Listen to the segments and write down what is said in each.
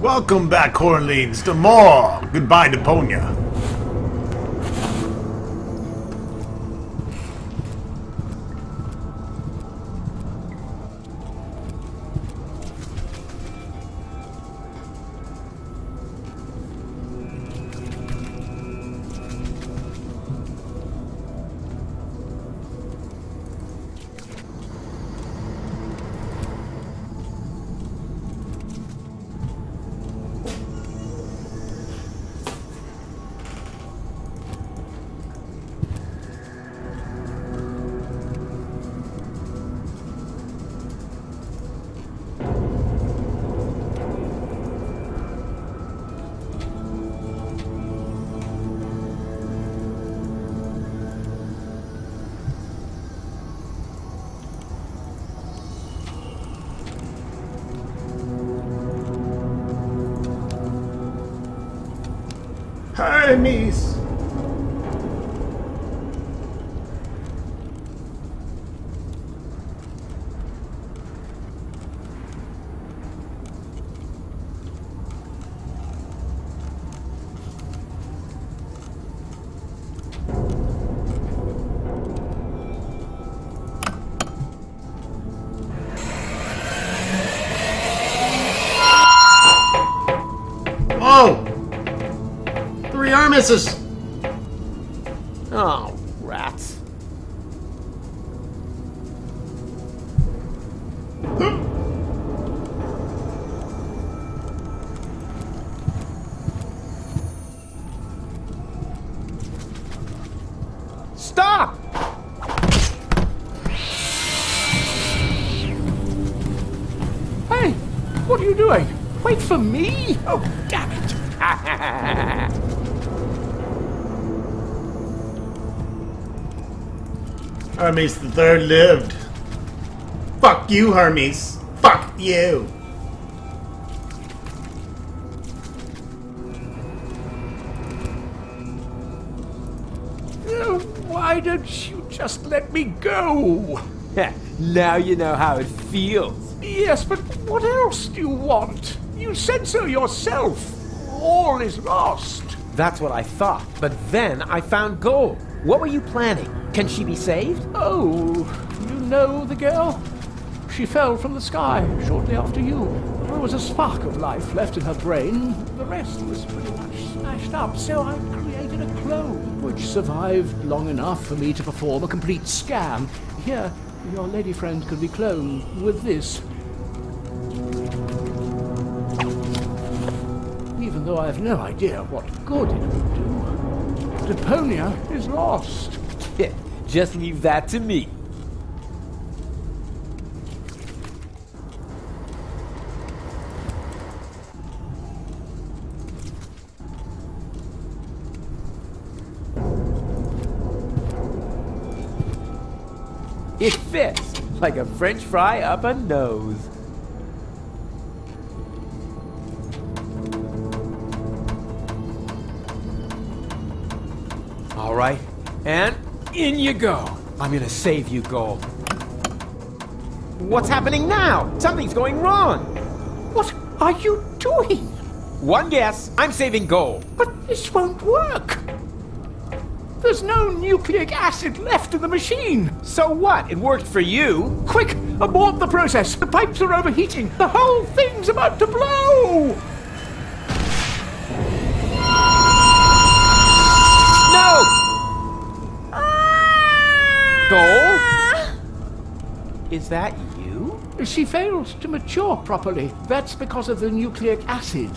Welcome back, Cornleans, to more. Goodbye, Deponia. Hermes! Whoa! 3 Armises! Oh, rats. Stop! Hey, what are you doing? Wait for me? Oh, damn it. Hermes the Third lived. Fuck you, Hermes. Fuck you. Why don't you just let me go? Now you know how it feels. Yes, but what else do you want? You said so yourself. All is lost. That's what I thought, but then I found gold. What were you planning? Can she be saved? Oh, you know the girl? She fell from the sky shortly after you. There was a spark of life left in her brain. The rest was pretty much smashed up, so I created a clone, which survived long enough for me to perform a complete scan. Here, your lady friend could be cloned with this. Even though I have no idea what good it would do. Deponia is lost. Just leave that to me. It fits like a French fry up a nose. All right, and in you go. I'm gonna save you, Gold. What's happening now? Something's going wrong. What are you doing? One guess. I'm saving Gold. But this won't work. There's no nucleic acid left in the machine. So what? It worked for you. Quick, abort the process. The pipes are overheating. The whole thing's about to blow. No! Gold? Is that you? She failed to mature properly. That's because of the nucleic acid.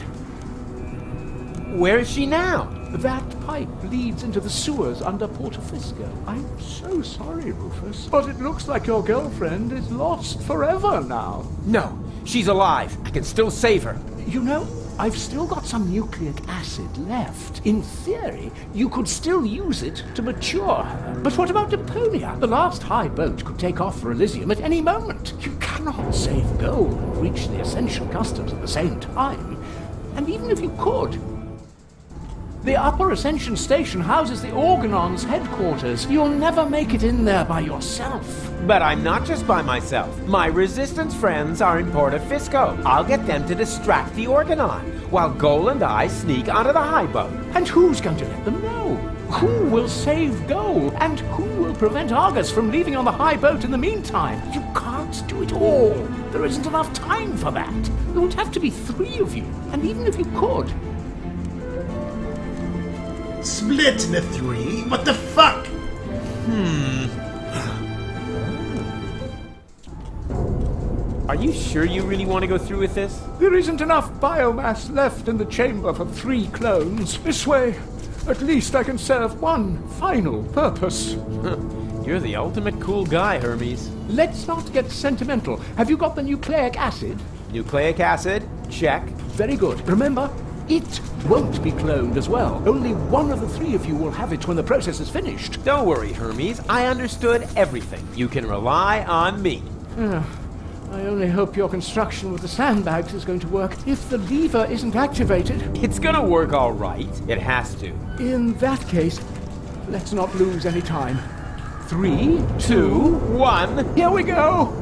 Where is she now? That pipe leads into the sewers under Portofisco. I'm so sorry, Rufus, but it looks like your girlfriend is lost forever now. No, she's alive. I can still save her. You know, I've still got some nucleic acid left. In theory, you could still use it to mature her. But what about Deponia? The last high boat could take off for Elysium at any moment. You cannot save gold and reach the essential customs at the same time. And even if you could, The Upper Ascension Station houses the Organon's headquarters. You'll never make it in there by yourself. But I'm not just by myself. My Resistance friends are in Portofisco. I'll get them to distract the Organon, while Gol and I sneak onto the high boat. And who's going to let them know? Who will save Gol? And who will prevent Argus from leaving on the high boat in the meantime? You can't do it all. There isn't enough time for that. There would have to be 3 of you. And even if you could... Split into 3? What the fuck? Are you sure you really want to go through with this? There isn't enough biomass left in the chamber for 3 clones. This way, at least I can serve one final purpose. You're the ultimate cool guy, Hermes. Let's not get sentimental. Have you got the nucleic acid? Nucleic acid? Check. Very good. Remember, it won't be cloned as well. Only one of the 3 of you will have it when the process is finished. Don't worry, Hermes. I understood everything. You can rely on me. I only hope your construction with the sandbags is going to work. If the lever isn't activated... It's gonna work all right. It has to. In that case, let's not lose any time. 3, 2, 1. Here we go!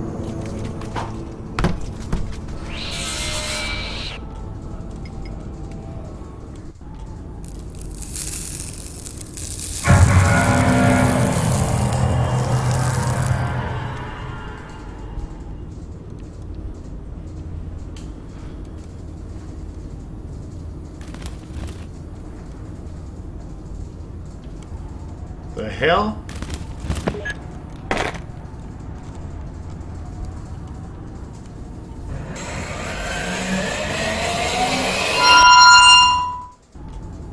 The hell?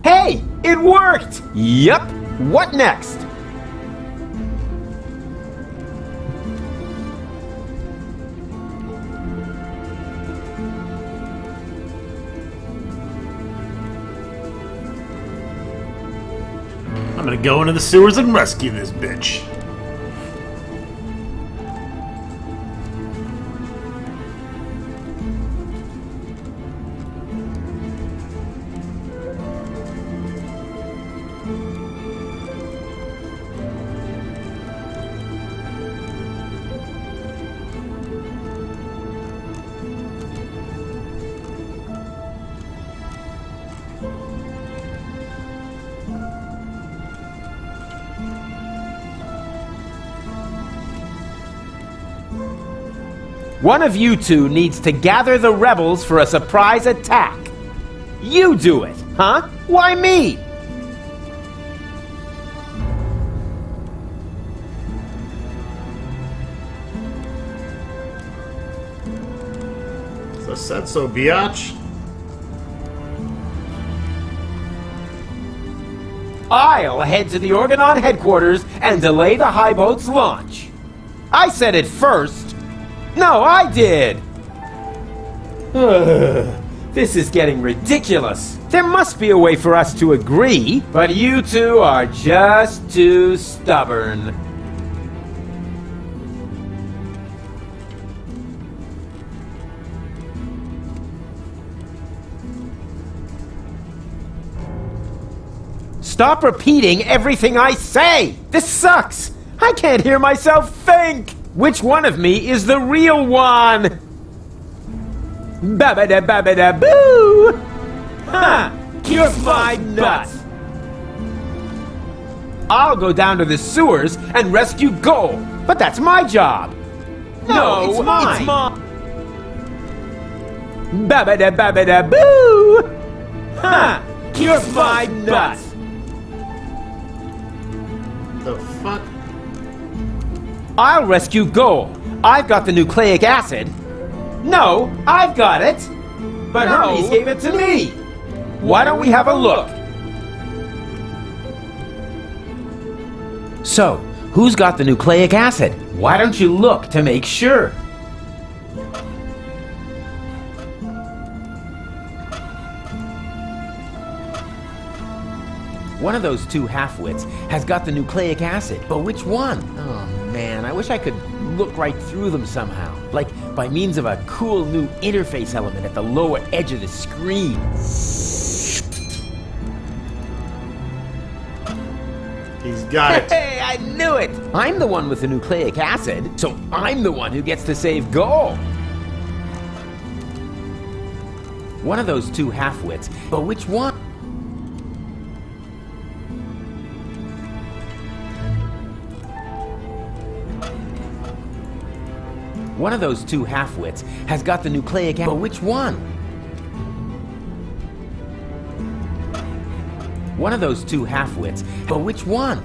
Hey! It worked! Yup! What next? I'm gonna go into the sewers and rescue this bitch. One of you 2 needs to gather the rebels for a surprise attack. You do it, huh? Why me? So said so, biatch. I'll head to the Organon headquarters and delay the high boat's launch. I said it first. No, I did! This is getting ridiculous. There must be a way for us to agree, but you 2 are just too stubborn. Stop repeating everything I say! This sucks! I can't hear myself think! Which one of me is the real one? Babada-babada-boo! Ha! Kiss my nuts! I'll go down to the sewers and rescue Gol, but that's my job! No, it's mine! Babada-babada-boo! Ha! Kiss my nuts! The fuck? I'll rescue Gol. I've got the nucleic acid. No, I've got it. But Hermes gave it to me. Why don't we have a look? So, who's got the nucleic acid? Why don't you look to make sure? One of those 2 half-wits has got the nucleic acid, but which one? Oh man, I wish I could look right through them somehow. Like by means of a cool new interface element at the lower edge of the screen. He's got it. Hey, I knew it! I'm the one with the nucleic acid, so I'm the one who gets to save Goal. One of those two half-wits, but which one? One of those two half-wits has got the nucleic acid, but which one? One of those two half-wits, but which one?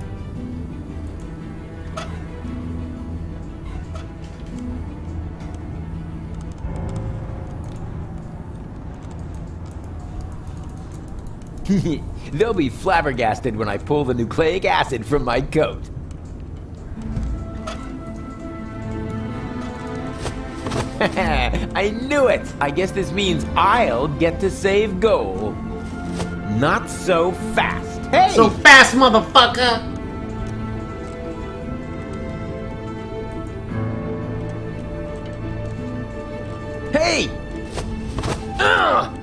They'll be flabbergasted when I pull the nucleic acid from my coat. I knew it! I guess this means I'll get to save Goal. Not so fast. Hey! So fast, motherfucker! Hey! Ugh!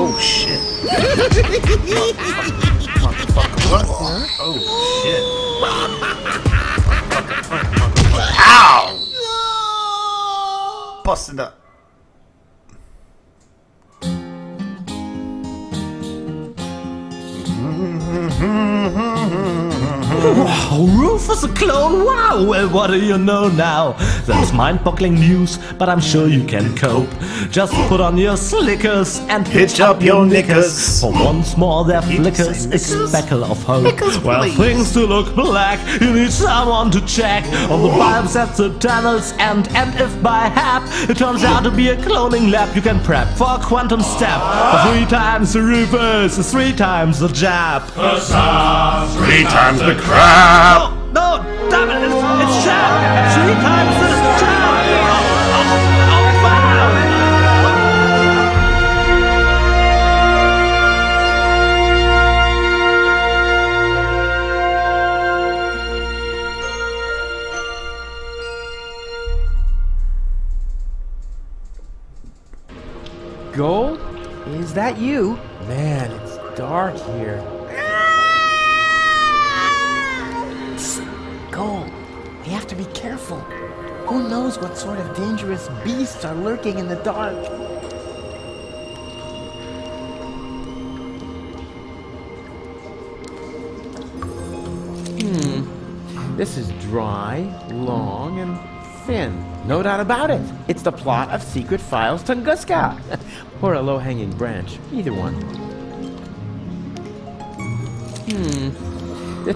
Oh shit. What? Oh shit. Ow! Busted up. Wow, Rufus a clone? Wow, well, what do you know now? That's mind-boggling news, but I'm sure you can cope. Just put on your slickers and hitch up your knickers. For once more there flickers a speckle of hope. Well, things do look black, you need someone to check on the bulbs at the tunnel's end. And if by hap it turns out to be a cloning lab, you can prep for a quantum step. For 3 times the Rufus is 3 times the jab. 3 times the crap! No, damn it, it's jab! 3 times the jab! Goal? Is that you? Man, it's dark here. Goal, we have to be careful. Who knows what sort of dangerous beasts are lurking in the dark? This is dry, long, and thin. No doubt about it. It's the plot of Secret Files Tunguska. Or a low-hanging branch. Either one.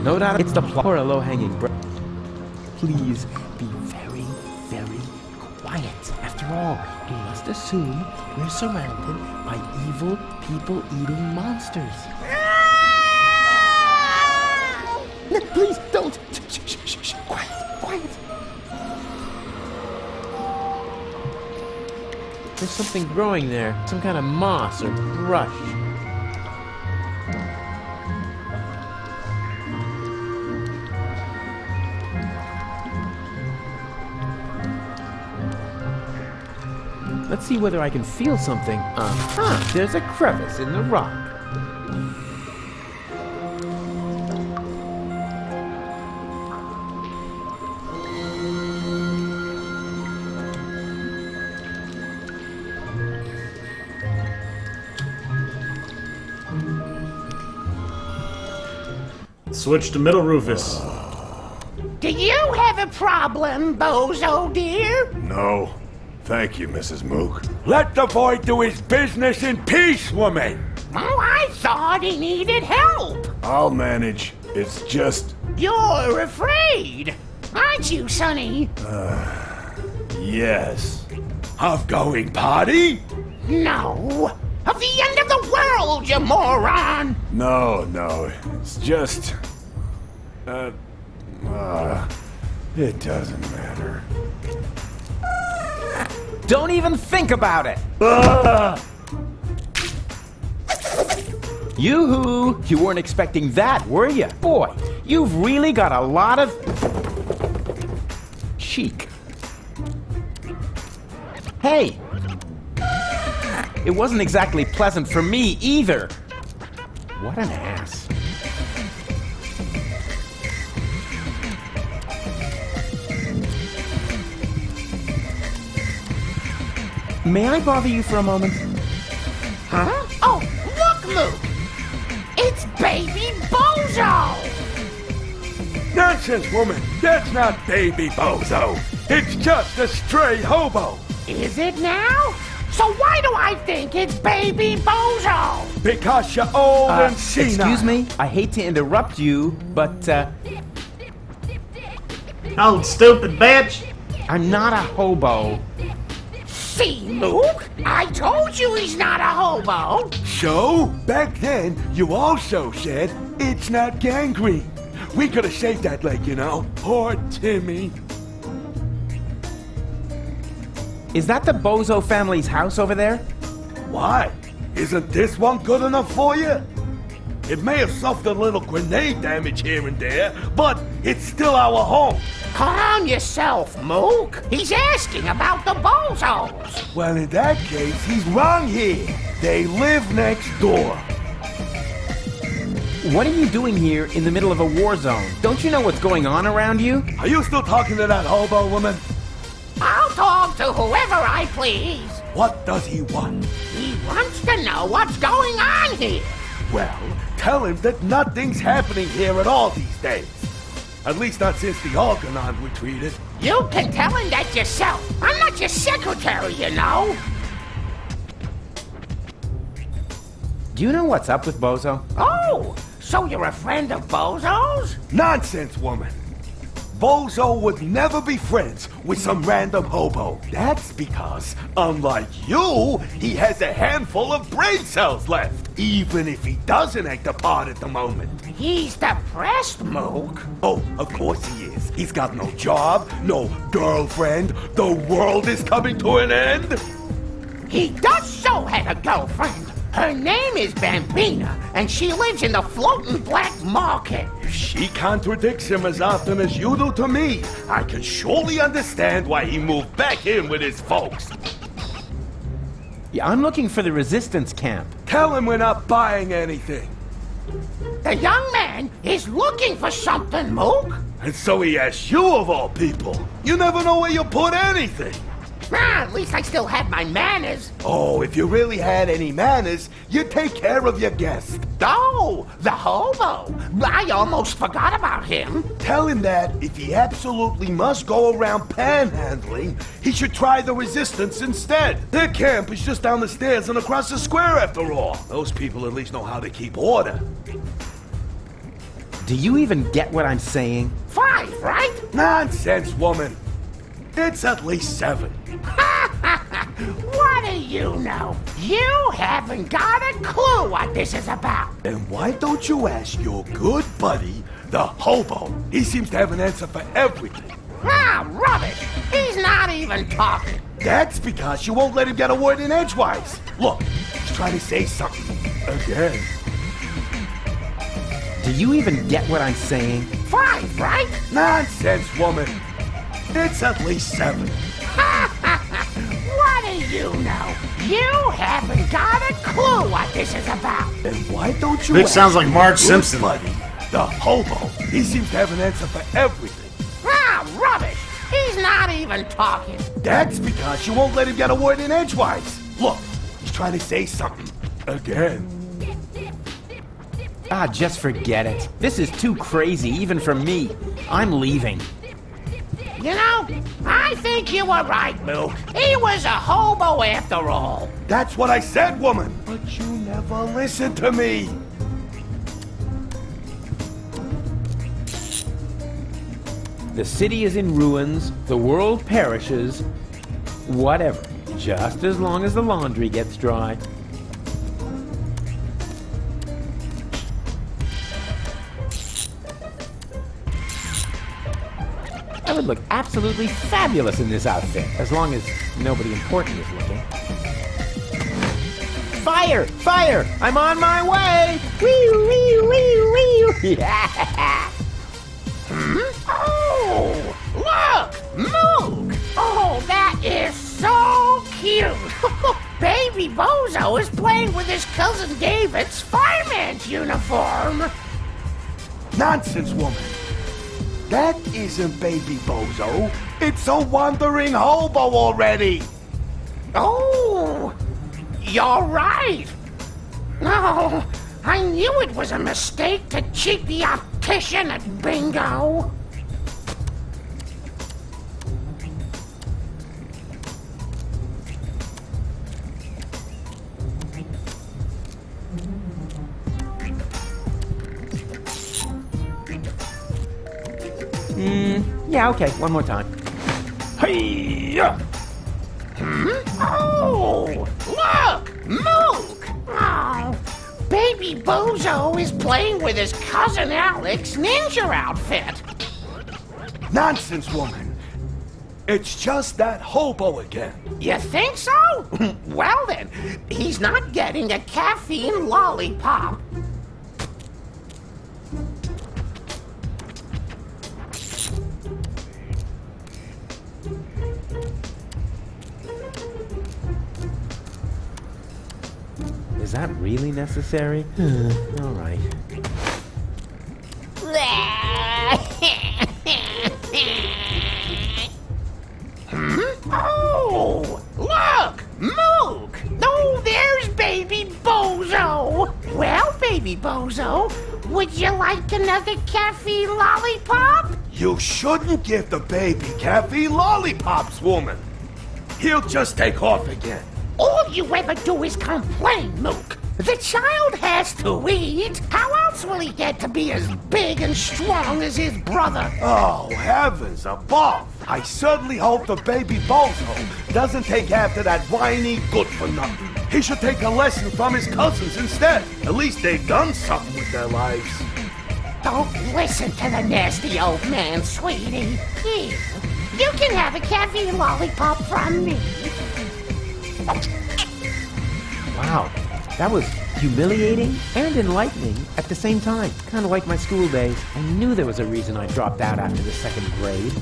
No doubt it's the plot or a low-hanging branch. Please be very, very quiet. After all, we must assume we're surrounded by evil, people-eating monsters. No, please don't. Shh, shh, shh, shh. Quiet, quiet. There's something growing there. Some kind of moss or brush. Let's see whether I can feel something. There's a crevice in the rock. Switch to middle, Rufus. Do you have a problem, Bozo dear? No. Thank you, Mrs. Mook. Let the boy do his business in peace, woman! Oh, I thought he needed help. I'll manage. It's just... You're afraid, aren't you, Sonny? Yes. Of going party? No. Of the end of the world, you moron! No. It's just... It doesn't matter. Don't even think about it! Yoo-hoo! You weren't expecting that, were you? Boy, you've really got a lot of chic. Hey! It wasn't exactly pleasant for me either. What an ass. May I bother you for a moment? Huh? Oh, look, Luke! It's Baby Bozo! Nonsense, woman! That's not Baby Bozo! It's just a stray hobo! Is it now? So why do I think it's Baby Bozo? Because you're old and senile! Excuse me? I hate to interrupt you, but, Old stupid bitch! I'm not a hobo. See, Luke? I told you he's not a hobo! So, back then, you also said it's not gangrene. We could have saved that leg, you know. Poor Timmy. Is that the Bozo family's house over there? Why? Isn't this one good enough for you? It may have suffered a little grenade damage here and there, but it's still our home. Calm yourself, Mook. He's asking about the Bozos. Well, in that case, he's wrong here. They live next door. What are you doing here in the middle of a war zone? Don't you know what's going on around you? Are you still talking to that hobo woman? I'll talk to whoever I please. What does he want? He wants to know what's going on here. Well, tell him that nothing's happening here at all these days. At least not since the Argonaut retreated. You can tell him that yourself. I'm not your secretary, you know. Do you know what's up with Bozo? Oh, so you're a friend of Bozo's? Nonsense, woman. Bozo would never be friends with some random hobo. That's because, unlike you, he has a handful of brain cells left, even if he doesn't act the part at the moment. He's depressed, Mook. Oh, of course he is. He's got no job, no girlfriend. The world is coming to an end. He does so have a girlfriend. Her name is Bambina, and she lives in the floating black market. If she contradicts him as often as you do to me, I can surely understand why he moved back in with his folks. Yeah, I'm looking for the resistance camp. Tell him we're not buying anything. The young man is looking for something, Mook. And so he asks you of all people. You never know where you put anything. Ah, at least I still have my manners. Oh, if you really had any manners, you'd take care of your guest. Oh, the hobo. I almost forgot about him. Tell him that if he absolutely must go around panhandling, he should try the resistance instead. Their camp is just down the stairs and across the square after all. Those people at least know how to keep order. Do you even get what I'm saying? 5, right? Nonsense, woman. It's at least 7. What do you know? You haven't got a clue what this is about. Then why don't you ask your good buddy, the hobo? He seems to have an answer for everything. Ah, rubbish. He's not even talking. That's because you won't let him get a word in edgewise. Look, he's trying to say something. Again. Do you even get what I'm saying? 5, right? Nonsense, woman. It's at least 7. What do you know? You haven't got a clue what this is about. Then why don't you Bitch ask sounds like your Marge good Simpson. buddy, the hobo? He seems to have an answer for everything. Ah, rubbish. He's not even talking. That's because you won't let him get a word in edgewise. Look, he's trying to say something. Again. Ah, just forget it. This is too crazy, even for me. I'm leaving. You know, I think you were right, Mook. He was a hobo after all. That's what I said, woman. But you never listened to me. The city is in ruins, the world perishes. Whatever. Just as long as the laundry gets dry. I would look absolutely fabulous in this outfit, as long as nobody important is looking. Fire! Fire! I'm on my way! Wee wee wee wee! Yeah! Oh, look! Moog! Oh, that is so cute! Baby Bozo is playing with his cousin David's fireman's uniform! Nonsense, woman. That isn't Baby Bozo. It's a wandering hobo already. Oh, you're right. No, I knew it was a mistake to cheat the optician at bingo. Yeah, okay, one more time. Hey-ya! Oh, look, Moog! Oh, Baby Bozo is playing with his cousin Alec's ninja outfit. Nonsense, woman. It's just that hobo again. You think so? Well then, he's not getting a caffeine lollipop. Is that really necessary? All right. Oh, look, Moog! Oh, there's Baby Bozo. Well, Baby Bozo, would you like another caffeine lollipop? You shouldn't give the baby caffeine lollipops, woman. He'll just take off again. All you ever do is complain, Mook. The child has to eat. How else will he get to be as big and strong as his brother? Oh, heavens above! I certainly hope the Baby Bozo doesn't take after that whiny good-for-nothing. He should take a lesson from his cousins instead. At least they've done something with their lives. Don't listen to the nasty old man, sweetie. Here, you can have a caffeine lollipop from me. Wow, that was humiliating and enlightening at the same time. Kind of like my school days. I knew there was a reason I dropped out after the 2nd grade.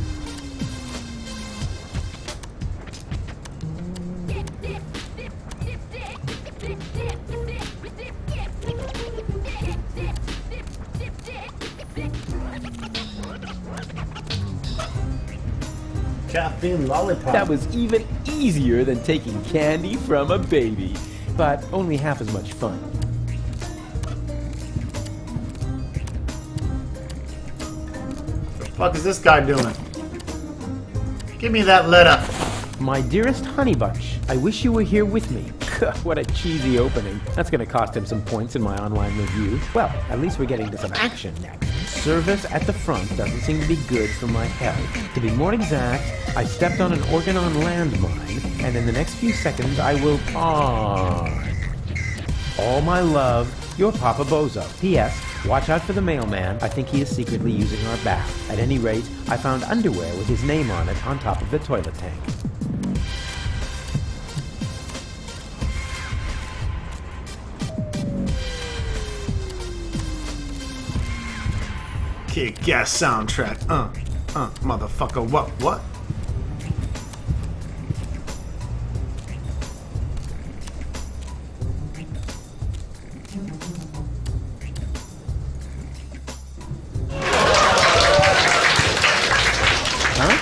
Caffeine lollipop. That was even easier than taking candy from a baby, but only half as much fun. The fuck is this guy doing? Give me that letter. My dearest Honeybunch, I wish you were here with me. What a cheesy opening. That's gonna cost him some points in my online review. Well, at least we're getting to some action next. Service at the front doesn't seem to be good for my health. To be more exact, I stepped on an Organon landmine, and in the next few seconds I will pawn. All my love, your Papa Bozo. P.S. Watch out for the mailman. I think he is secretly using our bath. At any rate, I found underwear with his name on it on top of the toilet tank. Kick-ass soundtrack. Motherfucker, what? Huh?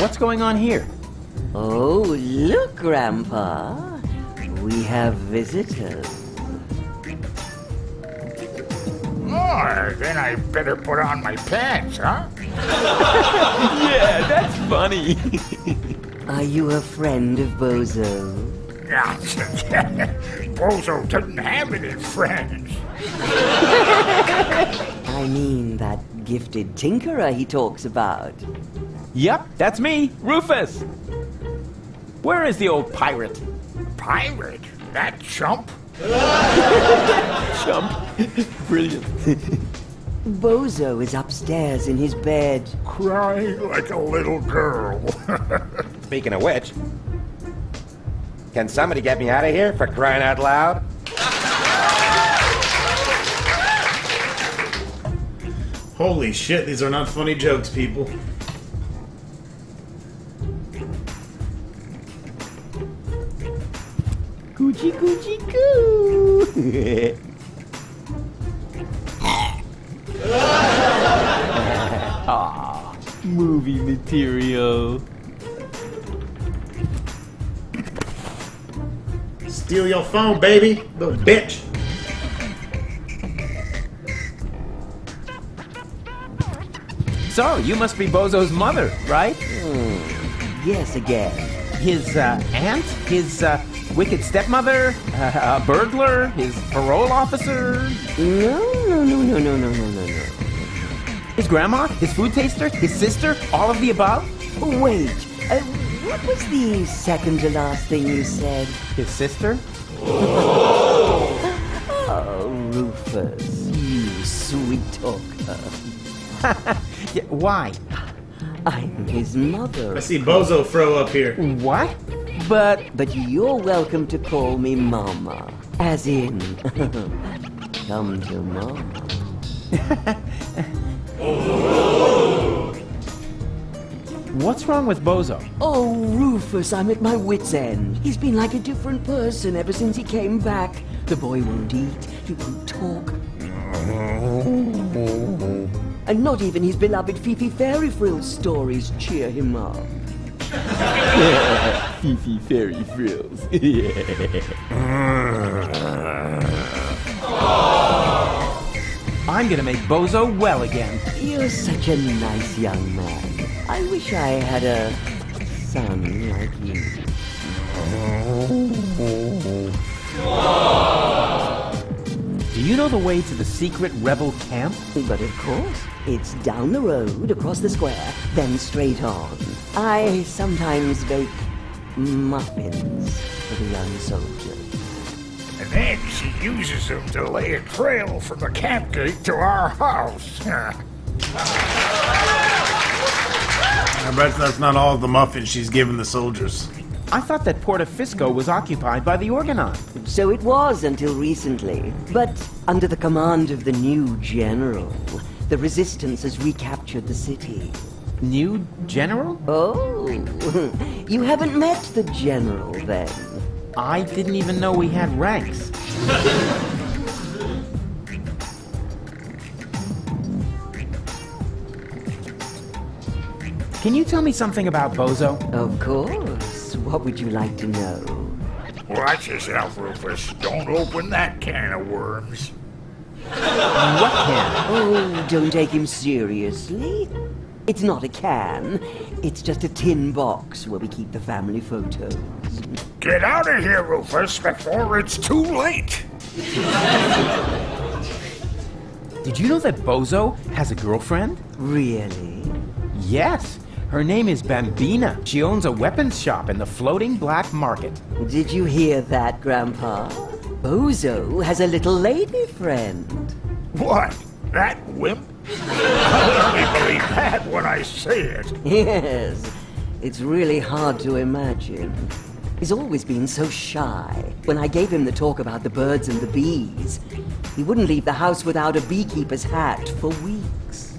What's going on here? Oh, look, Grandpa. We have visitors. Oh, then I better put on my pants, huh? Yeah, that's funny. Are you a friend of Bozo? Bozo doesn't have any friends. I mean that gifted tinkerer he talks about. Yep, that's me, Rufus. Where is the old pirate? Pirate? That chump? Chump. Brilliant. Bozo is upstairs in his bed. Crying like a little girl. Speaking of which, can somebody get me out of here for crying out loud? Holy shit, these are not funny jokes, people. Coochie coochie coo. Ah, movie material. Steal your phone, baby, little bitch. So, you must be Bozo's mother, right? Yes, again. His aunt? His wicked stepmother? A burglar? His parole officer? No. His grandma? His food taster? His sister? All of the above? Wait, what was the second to last thing you said? His sister? Oh, Rufus, you sweet talker. Yeah, why? I'm his mother. I see Bozo Fro up here. What? But you're welcome to call me Mama. As in, come to Mama. What's wrong with Bozo? Oh, Rufus, I'm at my wit's end. He's been like a different person ever since he came back. The boy won't eat, he won't talk. And not even his beloved Fifi Fairy Frills stories cheer him up. Fifi Fairy Frills. I'm gonna make Bozo well again. You're such a nice young man. I wish I had a son like you. Do you know the way to the secret rebel camp? But of course, it's down the road, across the square, then straight on. I sometimes bake muffins for the young soldiers. And then she uses them to lay a trail from the camp gate to our house. I bet that's not all the muffins she's giving the soldiers. I thought that Portafisco was occupied by the Organon. So it was until recently. But under the command of the new general, the resistance has recaptured the city. New general? Oh, you haven't met the general then? I didn't even know we had ranks. Can you tell me something about Bozo? Of course. What would you like to know? Watch yourself, Rufus. Don't open that can of worms. What can? Oh, don't take him seriously. It's not a can. It's just a tin box where we keep the family photos. Get out of here, Rufus, before it's too late. Did you know that Bozo has a girlfriend? Really? Yes. Her name is Bambina. She owns a weapons shop in the floating black market. Did you hear that, Grandpa? Bozo has a little lady friend. What? That wimp? I'll only believe that when I see it. Yes. It's really hard to imagine. He's always been so shy. When I gave him the talk about the birds and the bees, he wouldn't leave the house without a beekeeper's hat for weeks.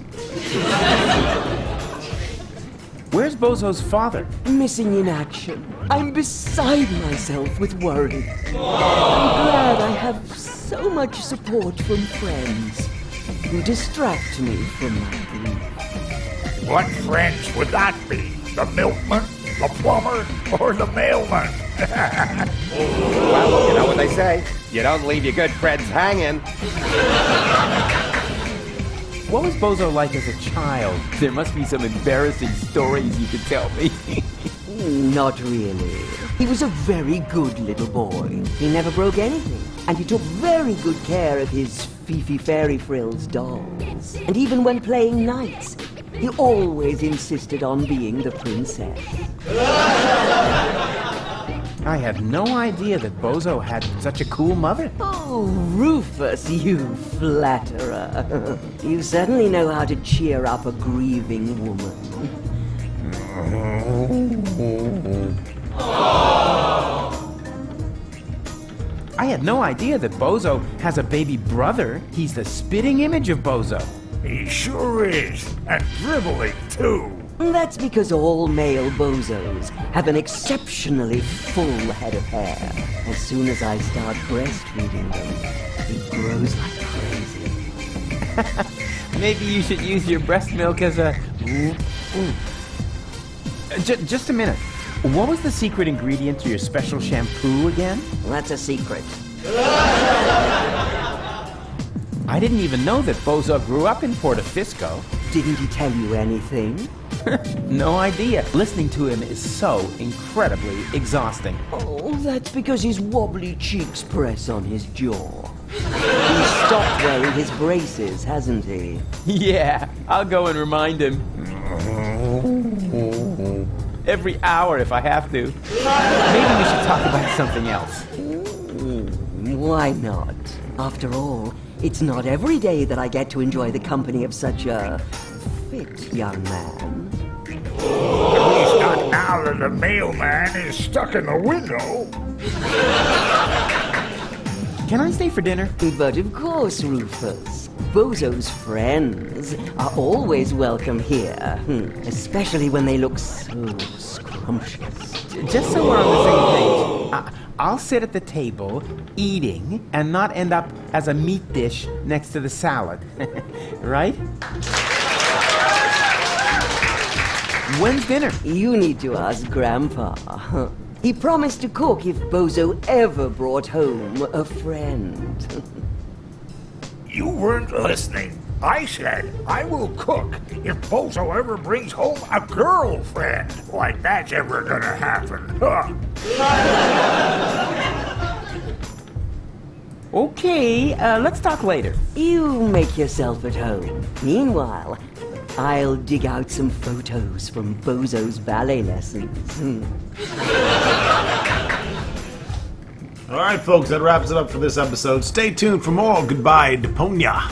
Where's Bozo's father? Missing in action. I'm beside myself with worry. I'm glad I have so much support from friends who distract me from my grief. What friends would that be? The milkman, the plumber, or the mailman? Well, you know what they say. You don't leave your good friends hanging. What was Bozo like as a child? There must be some embarrassing stories you could tell me. Not really. He was a very good little boy. He never broke anything. And he took very good care of his Fifi Fairy Frills dolls. And even when playing knights, he always insisted on being the princess. I had no idea that Bozo had such a cool mother. Oh, Rufus, you flatterer. You certainly know how to cheer up a grieving woman. I had no idea that Bozo has a baby brother. He's the spitting image of Bozo. He sure is. And dribbling, too. That's because all male bozos have an exceptionally full head of hair. As soon as I start breastfeeding them, it grows like crazy. Maybe you should use your breast milk as a... Just a minute. What was the secret ingredient to your special shampoo again? That's a secret. I didn't even know that Bozo grew up in Portofisco. Didn't he tell you anything? No idea. Listening to him is so incredibly exhausting. Oh, that's because his wobbly cheeks press on his jaw. He's stopped wearing his braces, hasn't he? Yeah, I'll go and remind him. Every hour if I have to. Maybe we should talk about something else. Why not? After all, it's not every day that I get to enjoy the company of such a fit young man. At least not now that the mailman is stuck in the window. Can I stay for dinner? But of course, Rufus. Bozo's friends are always welcome here, especially when they look so scrumptious. Just so we're on the same page, I'll sit at the table, eating, and not end up as a meat dish next to the salad. Right? When's dinner? You need to ask Grandpa. He promised to cook if Bozo ever brought home a friend. You weren't listening. I said I will cook if Bozo ever brings home a girlfriend. Like that's ever gonna happen. Huh. Okay, let's talk later. You make yourself at home. Meanwhile, I'll dig out some photos from Bozo's ballet lessons. All right, folks, that wraps it up for this episode. Stay tuned for more. Goodbye, Deponia.